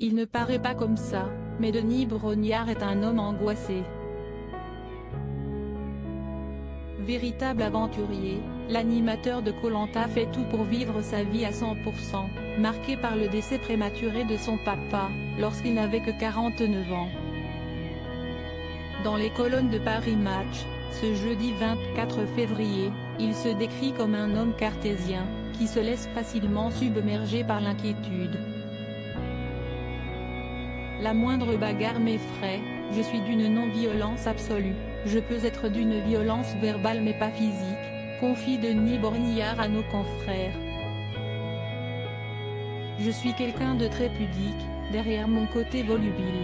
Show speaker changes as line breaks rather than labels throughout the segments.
Il ne paraît pas comme ça, mais Denis Brognard est un homme angoissé. Véritable aventurier, l'animateur de Koh-Lanta fait tout pour vivre sa vie à 100%, marqué par le décès prématuré de son papa, lorsqu'il n'avait que 49 ans. Dans les colonnes de Paris Match, ce jeudi 24 février, il se décrit comme un homme cartésien, qui se laisse facilement submerger par l'inquiétude. La moindre bagarre m'effraie, je suis d'une non-violence absolue, je peux être d'une violence verbale mais pas physique, confie Denis Brognard à nos confrères. Je suis quelqu'un de très pudique, derrière mon côté volubile.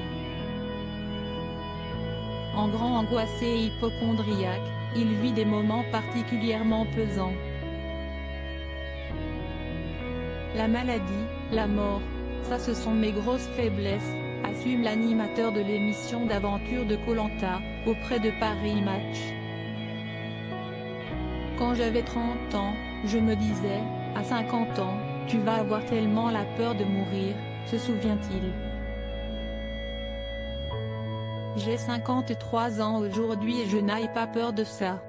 En grand angoissé et hypocondriaque, il vit des moments particulièrement pesants. La maladie, la mort, ça ce sont mes grosses faiblesses, assume l'animateur de l'émission d'aventure de Koh-Lanta, auprès de Paris Match. Quand j'avais 30 ans, je me disais, à 50 ans, tu vas avoir tellement la peur de mourir, se souvient-il. J'ai 53 ans aujourd'hui et je n'ai pas peur de ça.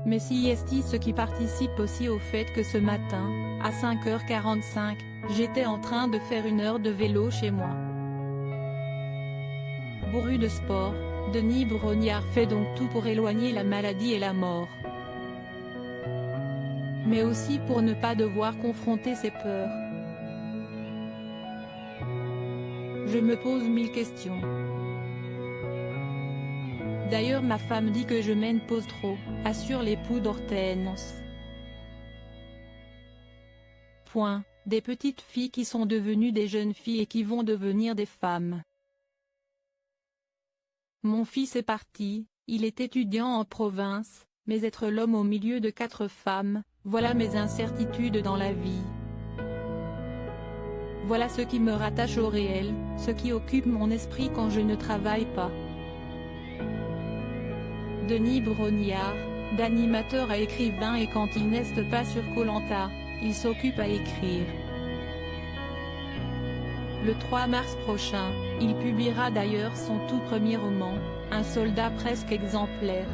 Mais si est ce qui participe aussi au fait que ce matin, à 5h45, j'étais en train de faire 1 heure de vélo chez moi. Bourru de sport, Denis Brognard fait donc tout pour éloigner la maladie et la mort. Mais aussi pour ne pas devoir confronter ses peurs. Je me pose 1000 questions. D'ailleurs ma femme dit que je pose trop, assure l'époux d'Hortense. Point, des petites filles qui sont devenues des jeunes filles et qui vont devenir des femmes. Mon fils est parti, il est étudiant en province, mais être l'homme au milieu de 4 femmes, voilà mes incertitudes dans la vie. Voilà ce qui me rattache au réel, ce qui occupe mon esprit quand je ne travaille pas. Denis Brognard, d'animateur à écrivain, et quand il n'est pas sur Koh-Lanta, il s'occupe à écrire. Le 3 mars prochain, il publiera d'ailleurs son tout premier roman, Un soldat presque exemplaire.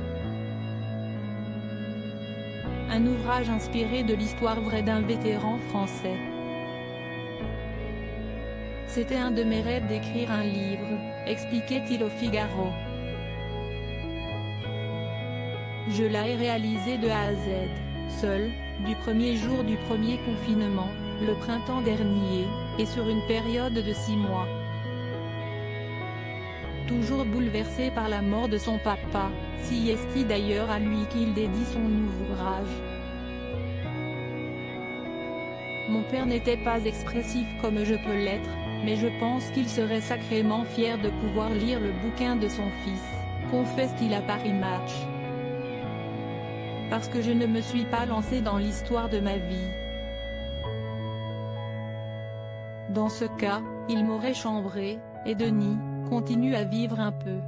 Un ouvrage inspiré de l'histoire vraie d'un vétéran français. C'était un de mes rêves d'écrire un livre, expliquait-il au Figaro. Je l'ai réalisé de A à Z, seul, du premier jour du premier confinement, le printemps dernier, et sur une période de 6 mois. Toujours bouleversé par la mort de son papa, si est d'ailleurs à lui qu'il dédie son ouvrage. Mon père n'était pas expressif comme je peux l'être, mais je pense qu'il serait sacrément fier de pouvoir lire le bouquin de son fils, confesse-t-il à Paris Match. Parce que je ne me suis pas lancé dans l'histoire de ma vie. Dans ce cas, il m'aurait chambré, et Denis continue à vivre un peu.